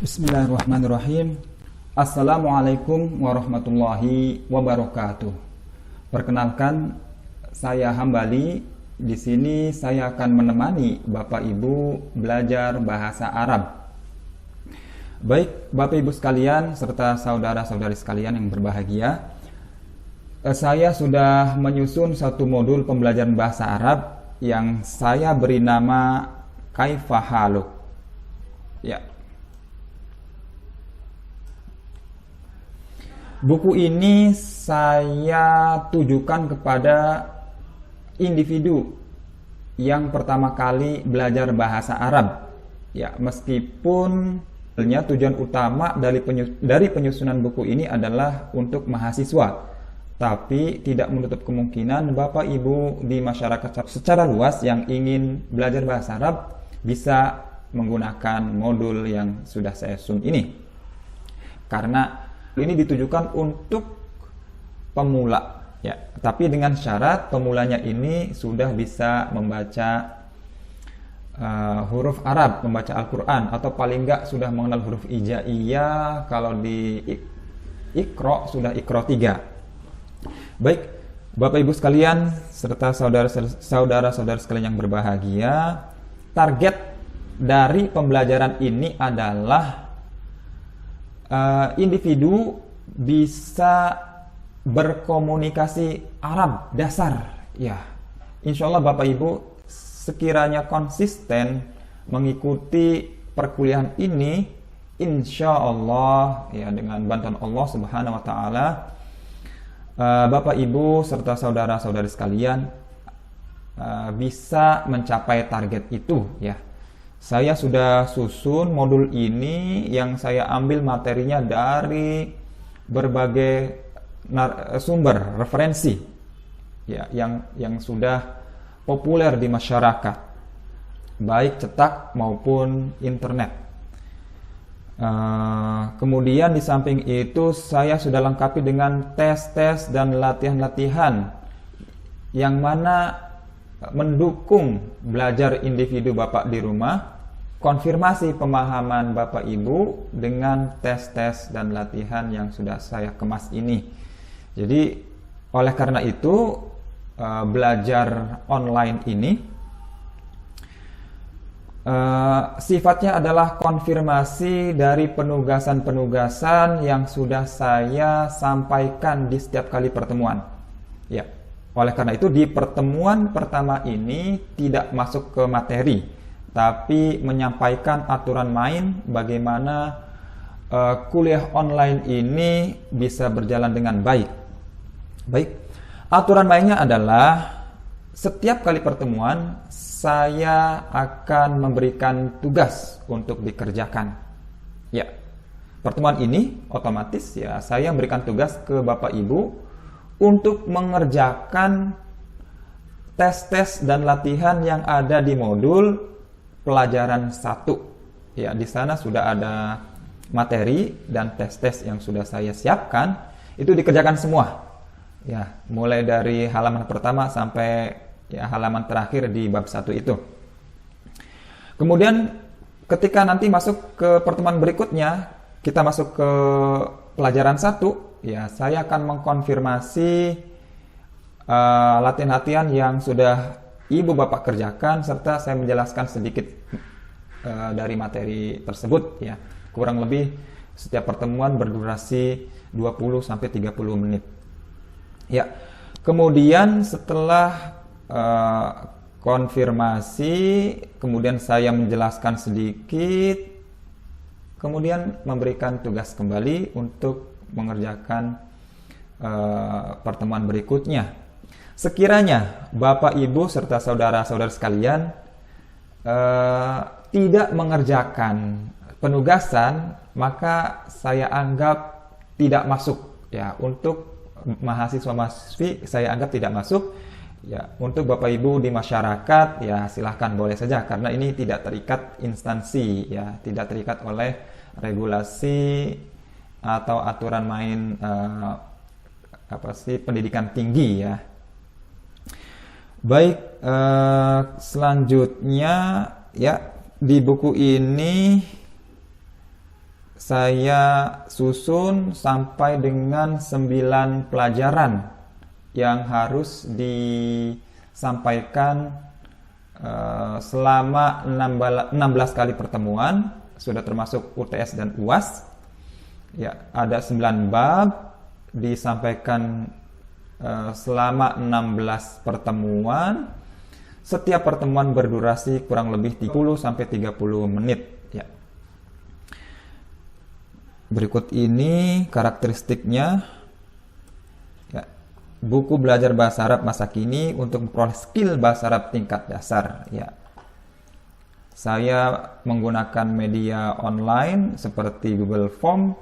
Bismillahirrahmanirrahim. Assalamualaikum warahmatullahi wabarakatuh. Perkenalkan, saya Hambali. Di sini saya akan menemani Bapak Ibu belajar bahasa Arab. Baik, Bapak Ibu sekalian serta saudara-saudari sekalian yang berbahagia, saya sudah menyusun satu modul pembelajaran bahasa Arab yang saya beri nama Kaifa Haluk. Ya. Buku ini saya tujukan kepada individu yang pertama kali belajar bahasa Arab. Ya, meskipun tujuan utama dari penyusunan buku ini adalah untuk mahasiswa, tapi tidak menutup kemungkinan Bapak Ibu di masyarakat secara luas yang ingin belajar bahasa Arab bisa menggunakan modul yang sudah saya susun ini. Karena ini ditujukan untuk pemula, ya. Tapi dengan syarat pemulanya ini sudah bisa membaca huruf Arab, membaca Al-Quran, atau paling enggak sudah mengenal huruf hijaiyah. Kalau di Iqra sudah Iqra 3. Baik, Bapak Ibu sekalian serta saudara-saudara sekalian yang berbahagia, target dari pembelajaran ini adalah individu bisa berkomunikasi Arab dasar. Ya, insya Allah Bapak Ibu sekiranya konsisten mengikuti perkuliahan ini, insya Allah ya, dengan bantuan Allah Subhanahu Wa Taala, Bapak Ibu serta saudara-saudari sekalian bisa mencapai target itu. Ya, saya sudah susun modul ini yang saya ambil materinya dari berbagai sumber referensi, ya, yang sudah populer di masyarakat, baik cetak maupun internet. Kemudian di samping itu saya sudah lengkapi dengan tes-tes dan latihan-latihan yang mana mendukung belajar individu Bapak di rumah, konfirmasi pemahaman Bapak Ibu dengan tes-tes dan latihan yang sudah saya kemas ini. Jadi oleh karena itu belajar online ini sifatnya adalah konfirmasi dari penugasan-penugasan yang sudah saya sampaikan di setiap kali pertemuan. Ya, oleh karena itu di pertemuan pertama ini tidak masuk ke materi, tapi menyampaikan aturan main bagaimana kuliah online ini bisa berjalan dengan baik. Baik, aturan mainnya adalah setiap kali pertemuan saya akan memberikan tugas untuk dikerjakan. Ya, pertemuan ini otomatis ya saya memberikan tugas ke Bapak Ibu untuk mengerjakan tes-tes dan latihan yang ada di modul pelajaran 1. Ya, di sana sudah ada materi dan tes-tes yang sudah saya siapkan, itu dikerjakan semua. Ya, mulai dari halaman pertama sampai ya halaman terakhir di bab 1 itu. Kemudian ketika nanti masuk ke pertemuan berikutnya, kita masuk ke pelajaran 1, ya, saya akan mengkonfirmasi latihan-latihan yang sudah Ibu Bapak kerjakan, serta saya menjelaskan sedikit dari materi tersebut. Ya, kurang lebih setiap pertemuan berdurasi 20-30 menit. Ya, kemudian setelah konfirmasi, kemudian saya menjelaskan sedikit, kemudian memberikan tugas kembali untuk mengerjakan pertemuan berikutnya. Sekiranya Bapak Ibu serta saudara-saudara sekalian tidak mengerjakan penugasan, maka saya anggap tidak masuk. Ya, untuk mahasiswa-mahasiswi saya anggap tidak masuk. Ya, untuk Bapak Ibu di masyarakat ya silahkan, boleh saja, karena ini tidak terikat instansi, ya, tidak terikat oleh regulasi atau aturan main pendidikan tinggi, ya. Baik, selanjutnya ya di buku ini saya susun sampai dengan 9 pelajaran yang harus disampaikan selama 16 kali pertemuan, sudah termasuk UTS dan UAS. Ya, ada 9 bab disampaikan selama 16 pertemuan. Setiap pertemuan berdurasi kurang lebih 30 sampai 30 menit, ya. Berikut ini karakteristiknya. Ya. Buku belajar bahasa Arab masa kini untuk memperoleh skill bahasa Arab tingkat dasar, ya. Saya menggunakan media online seperti Google Form,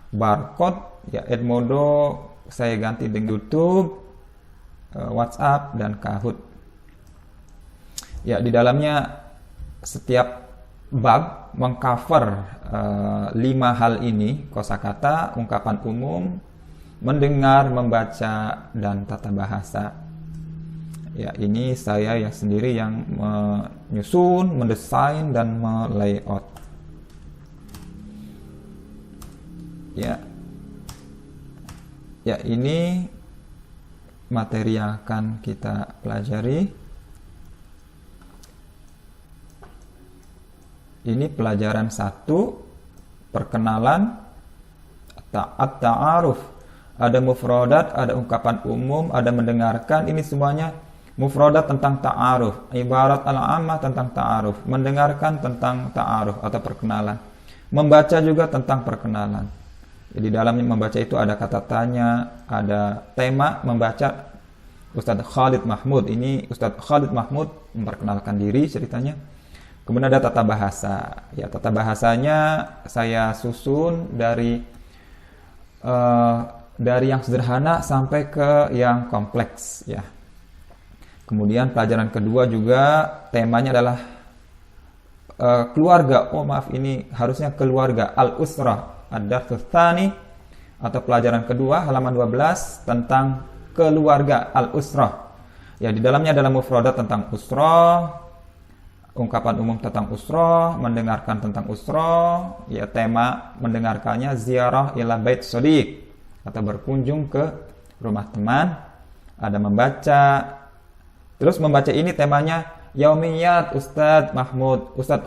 Barcode, ya, Edmodo saya ganti dengan YouTube, WhatsApp, dan Kahoot. Ya, di dalamnya setiap bab mengcover 5 hal ini: kosakata, ungkapan umum, mendengar, membaca, dan tata bahasa. Ya, ini saya sendiri yang menyusun, mendesain, dan melayout. Ya, ini materi yang akan kita pelajari. Ini pelajaran 1, perkenalan, at-ta'aruf. Ada mufradat, ada ungkapan umum, ada mendengarkan. Ini semuanya mufradat tentang ta'aruf. Ibarat al-ammah tentang ta'aruf. Mendengarkan tentang ta'aruf atau perkenalan. Membaca juga tentang perkenalan. Di dalamnya membaca itu ada kata tanya, ada tema membaca. Ustadz Khalid Mahmud. Ini Ustadz Khalid Mahmud memperkenalkan diri ceritanya. Kemudian ada tata bahasa. Ya, tata bahasanya saya susun dari yang sederhana sampai ke yang kompleks, ya. Kemudian pelajaran kedua juga temanya adalah keluarga. Oh maaf, ini harusnya keluarga, al-usrah, ad-darsus tsani, atau pelajaran kedua halaman 12 tentang keluarga, al-usrah. Ya, di dalamnya adalah mufradat tentang usrah, ungkapan umum tentang usrah, mendengarkan tentang usrah, ya, tema mendengarkannya ziarah ila bait shodiq atau berkunjung ke rumah teman. Ada membaca. Terus membaca ini temanya yaumiyat Ustadz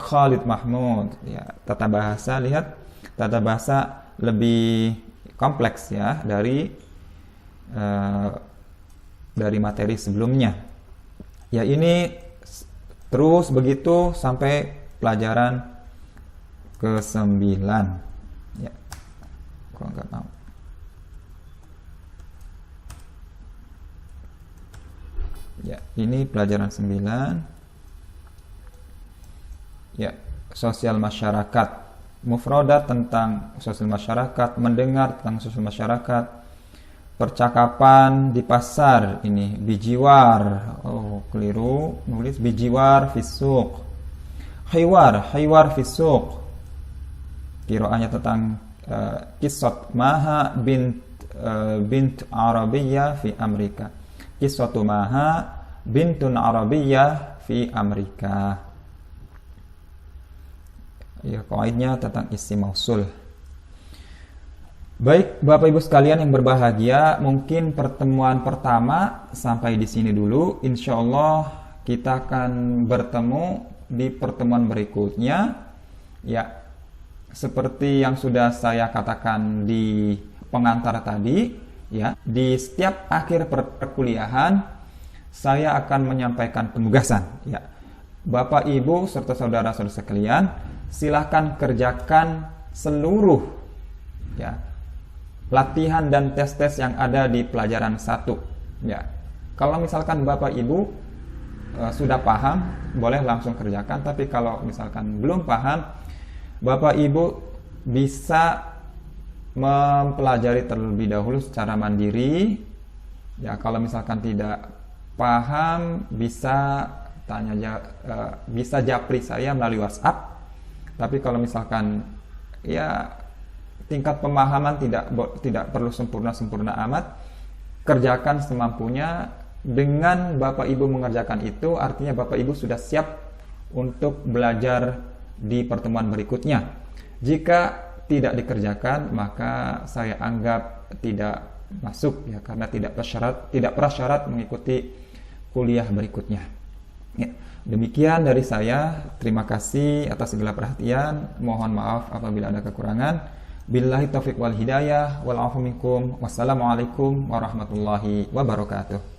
Khalid Mahmud. Ya, tata bahasa, lihat, tata bahasa lebih kompleks, ya, dari materi sebelumnya. Ya, ini terus begitu sampai pelajaran ke-9. Ya, kalau nggak mau. Ya, ini pelajaran 9. Ya, sosial masyarakat. Mufradat tentang sosial masyarakat, mendengar tentang sosial masyarakat. Percakapan di pasar, ini bijiwar. Oh, keliru nulis bijiwar fisuq. Hiwar fisuq. Qiraahnya tentang kisat Maha bint Arabiyah fi Amerika. Kisatu Maha bintun Arabiyah fi Amerika. Ya, qaidnya tentang isim mausul. Baik, Bapak Ibu sekalian yang berbahagia, mungkin pertemuan pertama sampai di sini dulu. Insya Allah kita akan bertemu di pertemuan berikutnya. Ya, seperti yang sudah saya katakan di pengantar tadi, ya, di setiap akhir perkuliahan saya akan menyampaikan penugasan. Ya, Bapak Ibu serta saudara-saudara sekalian, silahkan kerjakan seluruh, ya, latihan dan tes-tes yang ada di pelajaran 1. Ya, kalau misalkan Bapak Ibu sudah paham, boleh langsung kerjakan. Tapi kalau misalkan belum paham, Bapak Ibu bisa mempelajari terlebih dahulu secara mandiri. Ya, kalau misalkan tidak paham, bisa bisa japri saya melalui WhatsApp. Tapi kalau misalkan, ya, tingkat pemahaman tidak perlu sempurna amat, kerjakan semampunya. Dengan Bapak Ibu mengerjakan itu, artinya Bapak Ibu sudah siap untuk belajar di pertemuan berikutnya. Jika tidak dikerjakan, maka saya anggap tidak masuk ya, karena tidak prasyarat mengikuti kuliah berikutnya. Ya, demikian dari saya. Terima kasih atas segala perhatian. Mohon maaf apabila ada kekurangan. Billahi taufiq wal hidayah wal afu minkum. Wassalamualaikum warahmatullahi wabarakatuh.